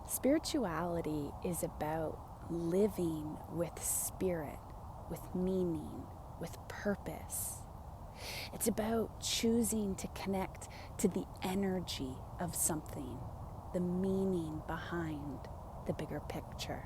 Spirituality is about living with spirit, with meaning, with purpose. It's about choosing to connect to the energy of something, the meaning behind the bigger picture.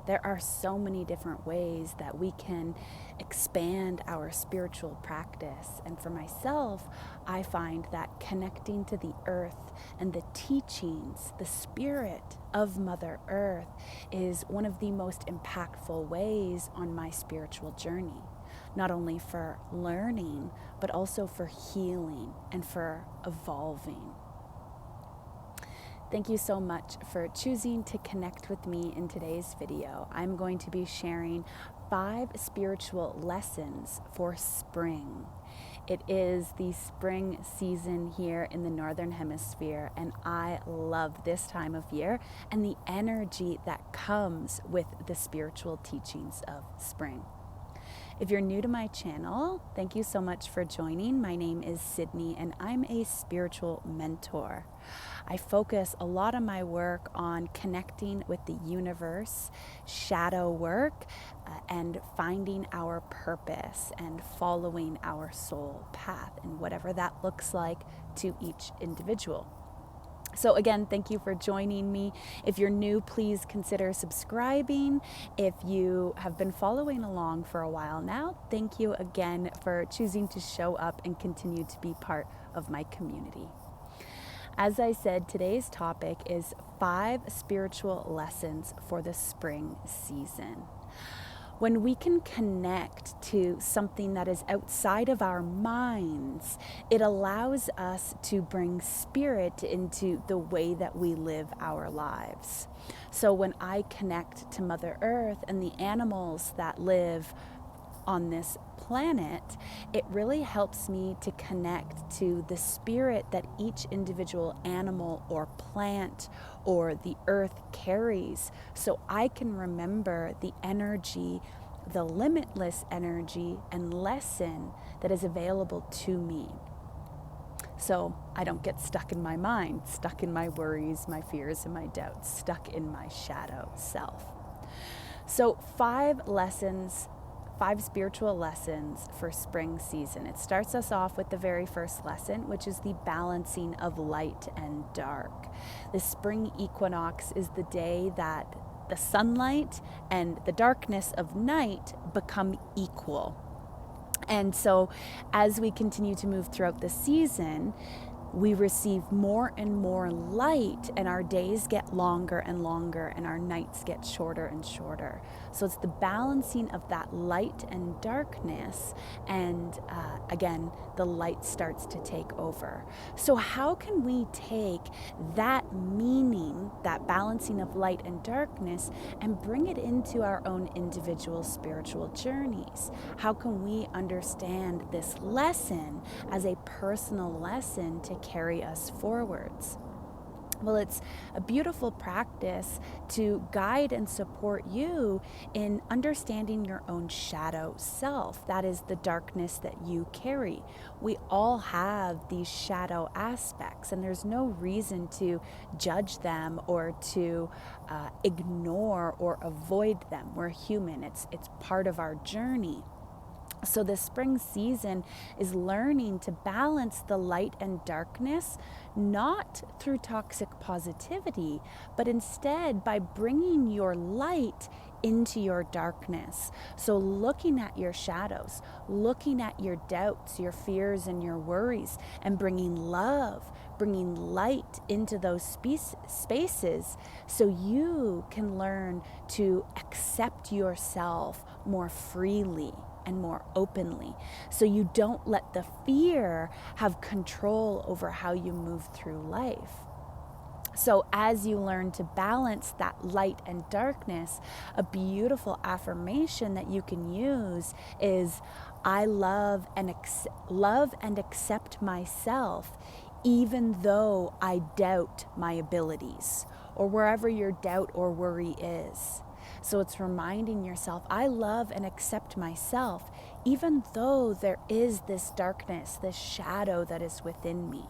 There are so many different ways that we can expand our spiritual practice. And for myself, I find that connecting to the earth and the teachings, the spirit of Mother Earth is one of the most impactful ways on my spiritual journey. Not only for learning, but also for healing and for evolving. Thank you so much for choosing to connect with me in today's video. I'm going to be sharing 5 spiritual lessons for spring. It is the spring season here in the Northern Hemisphere, and I love this time of year and the energy that comes with the spiritual teachings of spring. If you're new to my channel, thank you so much for joining. My name is Sydney, and I'm a spiritual mentor. I focus a lot of my work on connecting with the universe, shadow work, and finding our purpose and following our soul path, and whatever that looks like to each individual. So again, thank you for joining me. If you're new, please consider subscribing. If you have been following along for a while now, thank you again for choosing to show up and continue to be part of my community. As I said, today's topic is 5 spiritual lessons for the spring season. When we can connect to something that is outside of our minds, it allows us to bring spirit into the way that we live our lives. So when I connect to Mother Earth and the animals that live on this planet, it really helps me to connect to the spirit that each individual animal or plant or the earth carries, so I can remember the energy, the limitless energy and lesson that is available to me. So I don't get stuck in my mind, stuck in my worries, my fears, and my doubts, stuck in my shadow self. So 5 spiritual lessons for spring season. It starts us off with the very first lesson, which is the balancing of light and dark. The spring equinox is the day that the sunlight and the darkness of night become equal. And so as we continue to move throughout the season, we receive more and more light, and our days get longer and longer, and our nights get shorter and shorter. So it's the balancing of that light and darkness, and again, the light starts to take over. So how can we take that meaning, that balancing of light and darkness, and bring it into our own individual spiritual journeys? How can we understand this lesson as a personal lesson to carry us forwards? Well, it's a beautiful practice to guide and support you in understanding your own shadow self. That is the darkness that you carry. We all have these shadow aspects, and there's no reason to judge them or to ignore or avoid them. We're human. It's part of our journey. So the spring season is learning to balance the light and darkness, not through toxic positivity, but instead by bringing your light into your darkness. So looking at your shadows, looking at your doubts, your fears, and your worries, and bringing love, bringing light into those spaces so you can learn to accept yourself more freely and more openly, so you don't let the fear have control over how you move through life. So as you learn to balance that light and darkness, a beautiful affirmation that you can use is, I love and accept myself even though I doubt my abilities, or wherever your doubt or worry is. So it's reminding yourself, I love and accept myself, even though there is this darkness, this shadow that is within me.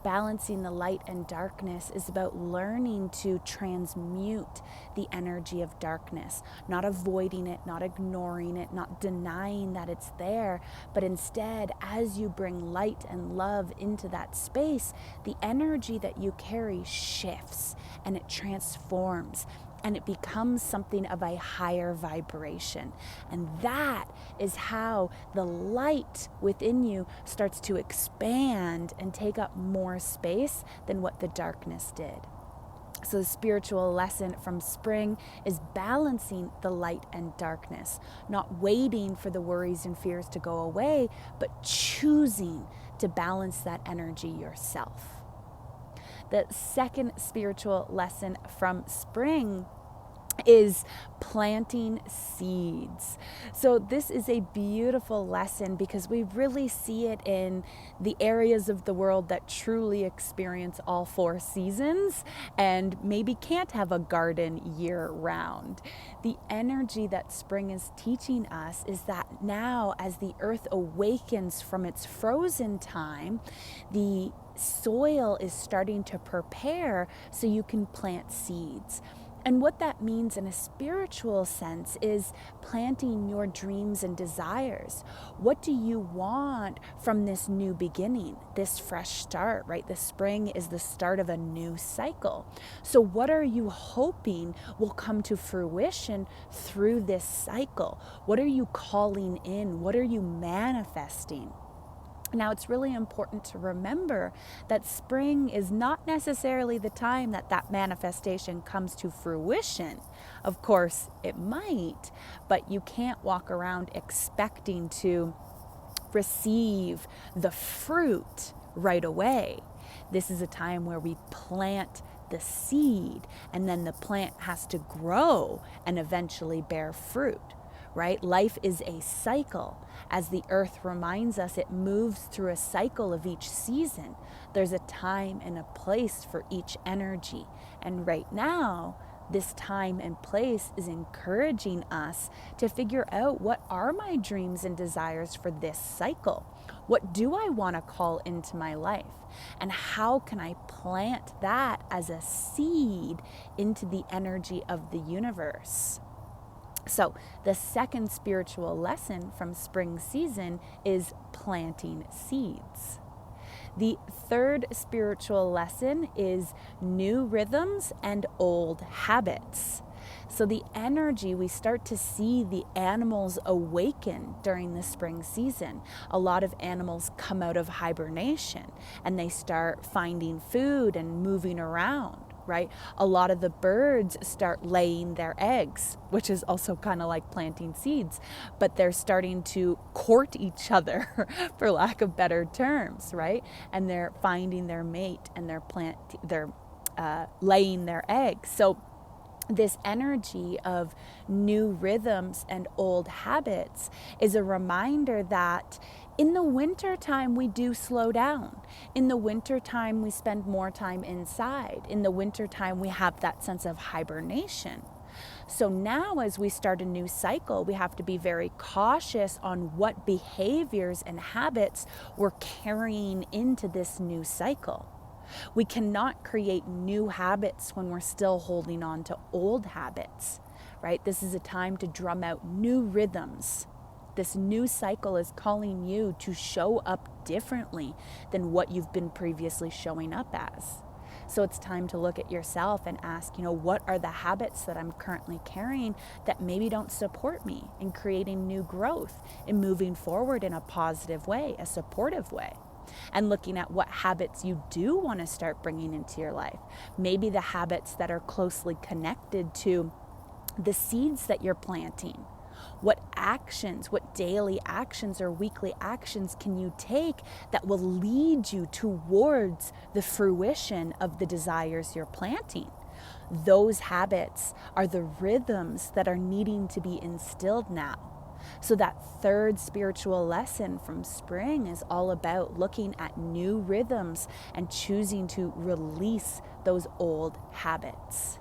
Balancing the light and darkness is about learning to transmute the energy of darkness, not avoiding it, not ignoring it, not denying that it's there, but instead, as you bring light and love into that space, the energy that you carry shifts and it transforms. And it becomes something of a higher vibration. And that is how the light within you starts to expand and take up more space than what the darkness did. So the spiritual lesson from spring is balancing the light and darkness, not waiting for the worries and fears to go away, but choosing to balance that energy yourself. The second spiritual lesson from spring is planting seeds. So this is a beautiful lesson because we really see it in the areas of the world that truly experience all 4 seasons and maybe can't have a garden year round. The energy that spring is teaching us is that now, as the earth awakens from its frozen time, the soil is starting to prepare so you can plant seeds. And what that means in a spiritual sense is planting your dreams and desires. What do you want from this new beginning, this fresh start, right? The spring is the start of a new cycle. So what are you hoping will come to fruition through this cycle? What are you calling in? What are you manifesting? Now, it's really important to remember that spring is not necessarily the time that that manifestation comes to fruition. Of course, it might, but you can't walk around expecting to receive the fruit right away. This is a time where we plant the seed, and then the plant has to grow and eventually bear fruit. Right? Life is a cycle. As the earth reminds us, it moves through a cycle of each season. There's a time and a place for each energy. And right now, this time and place is encouraging us to figure out, what are my dreams and desires for this cycle? What do I want to call into my life? And how can I plant that as a seed into the energy of the universe? So the second spiritual lesson from spring season is planting seeds. The third spiritual lesson is new rhythms and old habits. So the energy, we start to see the animals awaken during the spring season. A lot of animals come out of hibernation and they start finding food and moving around. Right? A lot of the birds start laying their eggs, which is also kind of like planting seeds, but they're starting to court each other, for lack of better terms, right? And they're finding their mate and they're laying their eggs. So this energy of new rhythms and old habits is a reminder that in the winter time, we do slow down. In the winter time, we spend more time inside. In the winter time, we have that sense of hibernation. So now, as we start a new cycle, we have to be very cautious on what behaviors and habits we're carrying into this new cycle. We cannot create new habits when we're still holding on to old habits, right? This is a time to drum out new rhythms. This new cycle is calling you to show up differently than what you've been previously showing up as. So it's time to look at yourself and ask, what are the habits that I'm currently carrying that maybe don't support me in creating new growth, in moving forward in a positive way, a supportive way? And looking at what habits you do want to start bringing into your life. Maybe the habits that are closely connected to the seeds that you're planting. What actions, what daily actions or weekly actions can you take that will lead you towards the fruition of the desires you're planting? Those habits are the rhythms that are needing to be instilled now. So that third spiritual lesson from spring is all about looking at new rhythms and choosing to release those old habits.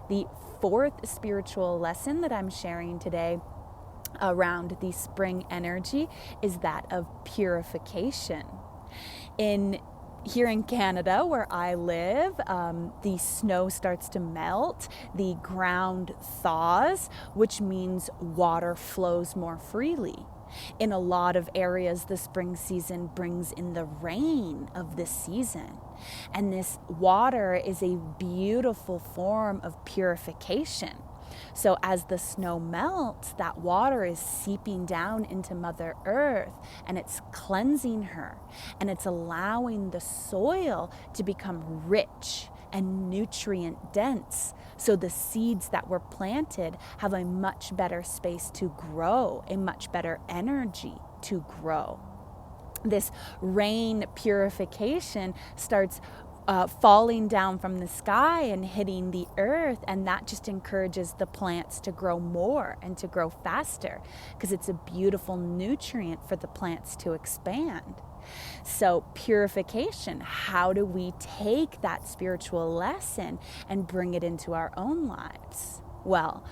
The fourth spiritual lesson that I'm sharing today around the spring energy is that of purification. In Here in Canada, where I live, the snow starts to melt, the ground thaws, which means water flows more freely. In a lot of areas, the spring season brings in the rain of this season. And this water is a beautiful form of purification. So as the snow melts, that water is seeping down into Mother Earth, and it's cleansing her, and it's allowing the soil to become rich and nutrient dense. So the seeds that were planted have a much better space to grow, a much better energy to grow. This rain purification starts falling down from the sky and hitting the earth, and that just encourages the plants to grow more and to grow faster, because it's a beautiful nutrient for the plants to expand. So purification, how do we take that spiritual lesson and bring it into our own lives? Well,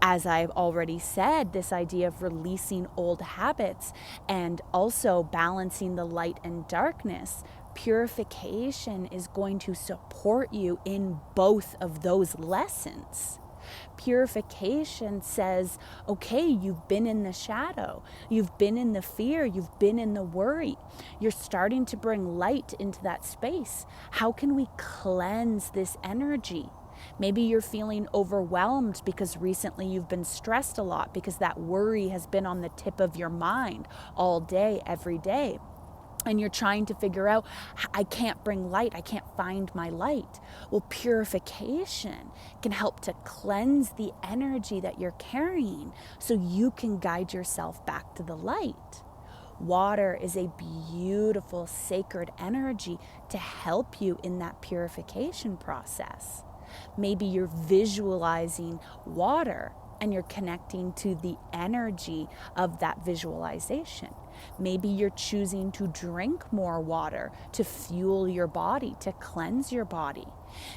as I've already said, this idea of releasing old habits and also balancing the light and darkness, purification is going to support you in both of those lessons. Purification says, okay, you've been in the shadow, you've been in the fear, you've been in the worry. You're starting to bring light into that space. How can we cleanse this energy? Maybe you're feeling overwhelmed because recently you've been stressed a lot, because that worry has been on the tip of your mind all day, every day. And you're trying to figure out, I can't bring light, I can't find my light. Well, purification can help to cleanse the energy that you're carrying so you can guide yourself back to the light. Water is a beautiful, sacred energy to help you in that purification process. Maybe you're visualizing water and you're connecting to the energy of that visualization. Maybe you're choosing to drink more water to fuel your body, to cleanse your body.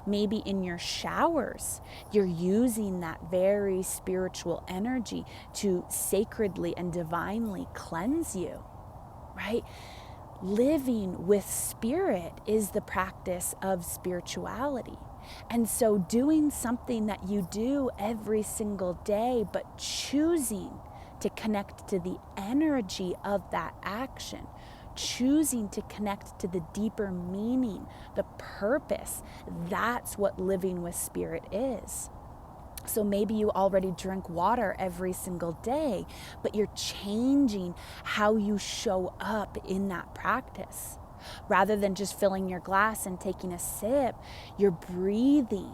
Maybe in your showers, you're using that very spiritual energy to sacredly and divinely cleanse you, right? Living with spirit is the practice of spirituality. And so doing something that you do every single day, but choosing to connect to the energy of that action, choosing to connect to the deeper meaning, the purpose, that's what living with spirit is. So maybe you already drink water every single day, but you're changing how you show up in that practice. Rather than just filling your glass and taking a sip, you're breathing.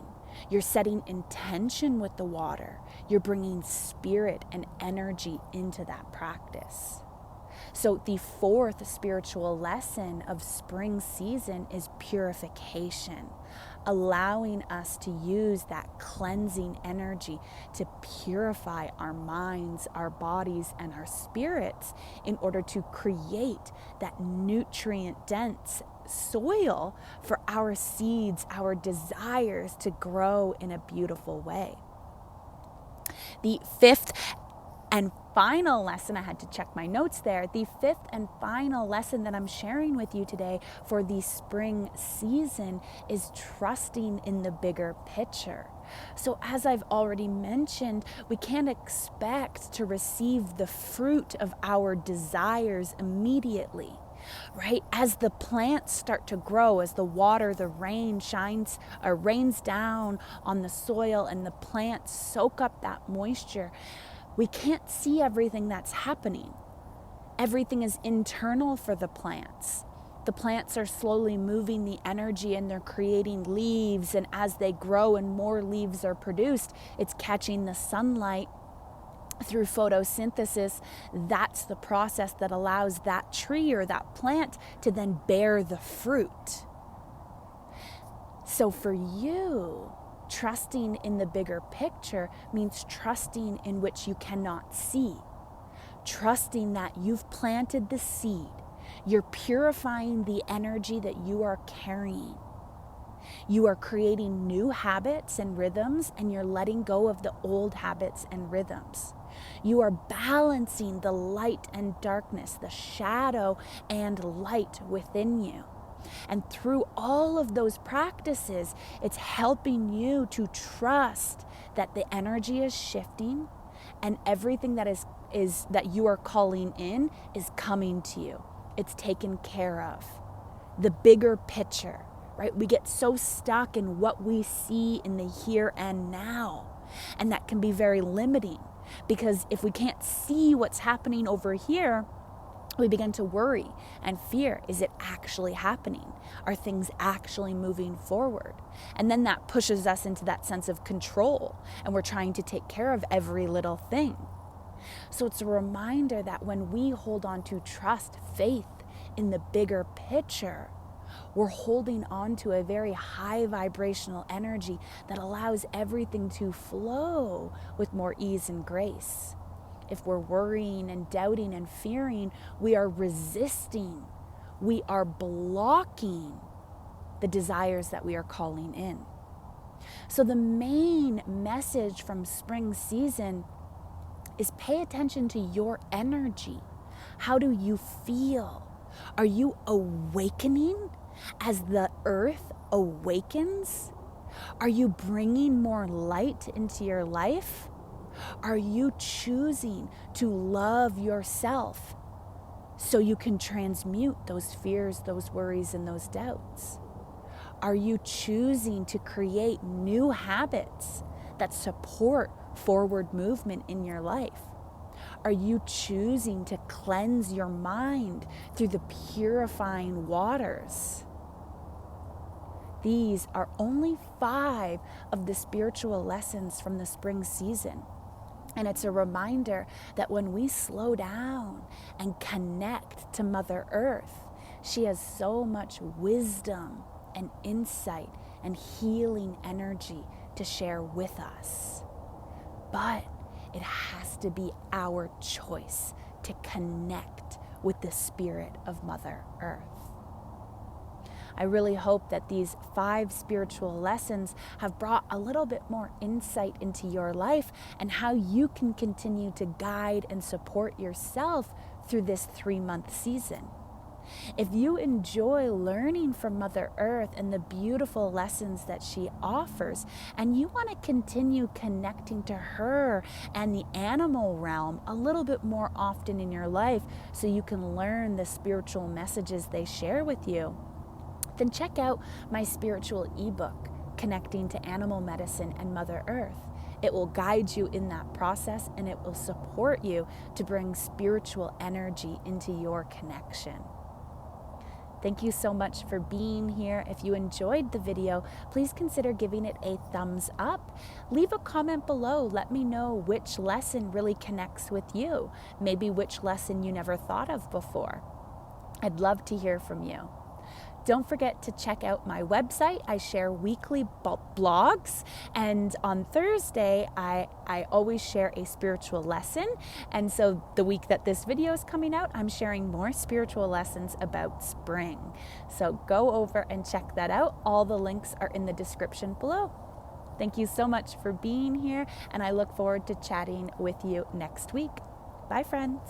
You're setting intention with the water. You're bringing spirit and energy into that practice. So the fourth spiritual lesson of spring season is purification, allowing us to use that cleansing energy to purify our minds, our bodies, and our spirits in order to create that nutrient-dense soil for our seeds, our desires to grow in a beautiful way. The fifth and final lesson, I had to check my notes there, the fifth and final lesson that I'm sharing with you today for the spring season is trusting in the bigger picture. So as I've already mentioned, we can't expect to receive the fruit of our desires immediately. Right? As the plants start to grow, as the water, the rain rains down on the soil and the plants soak up that moisture, we can't see everything that's happening. Everything is internal for the plants. The plants are slowly moving the energy and they're creating leaves, and as they grow and more leaves are produced, it's catching the sunlight through photosynthesis. That's the process that allows that tree or that plant to then bear the fruit. So for you, trusting in the bigger picture means trusting in which you cannot see. Trusting that you've planted the seed. You're purifying the energy that you are carrying. You are creating new habits and rhythms, and you're letting go of the old habits and rhythms. You are balancing the light and darkness, the shadow and light within you. And through all of those practices, it's helping you to trust that the energy is shifting and everything that is that you are calling in is coming to you. It's taken care of. The bigger picture, right? We get so stuck in what we see in the here and now. And that can be very limiting, because if we can't see what's happening over here, we begin to worry and fear. Is it actually happening? Are things actually moving forward? And then that pushes us into that sense of control, and we're trying to take care of every little thing. So it's a reminder that when we hold on to trust, faith in the bigger picture, we're holding on to a very high vibrational energy that allows everything to flow with more ease and grace. If we're worrying and doubting and fearing, we are resisting, we are blocking the desires that we are calling in. So the main message from spring season is pay attention to your energy. How do you feel? Are you awakening as the earth awakens? Are you bringing more light into your life? Are you choosing to love yourself so you can transmute those fears, those worries, and those doubts? Are you choosing to create new habits that support forward movement in your life? Are you choosing to cleanse your mind through the purifying waters? These are only 5 of the spiritual lessons from the spring season. And it's a reminder that when we slow down and connect to Mother Earth, she has so much wisdom and insight and healing energy to share with us. But it has to be our choice to connect with the spirit of Mother Earth. I really hope that these 5 spiritual lessons have brought a little bit more insight into your life and how you can continue to guide and support yourself through this 3-month season. If you enjoy learning from Mother Earth and the beautiful lessons that she offers, and you want to continue connecting to her and the animal realm a little bit more often in your life so you can learn the spiritual messages they share with you, then check out my spiritual ebook, Connecting to Animal Medicine and Mother Earth. It will guide you in that process, and it will support you to bring spiritual energy into your connection. Thank you so much for being here. If you enjoyed the video, please consider giving it a thumbs up. Leave a comment below. Let me know which lesson really connects with you. Maybe which lesson you never thought of before. I'd love to hear from you. Don't forget to check out my website. I share weekly blogs, and on Thursday, I always share a spiritual lesson. And so the week that this video is coming out, I'm sharing more spiritual lessons about spring. So go over and check that out. All the links are in the description below. Thank you so much for being here, and I look forward to chatting with you next week. Bye, friends.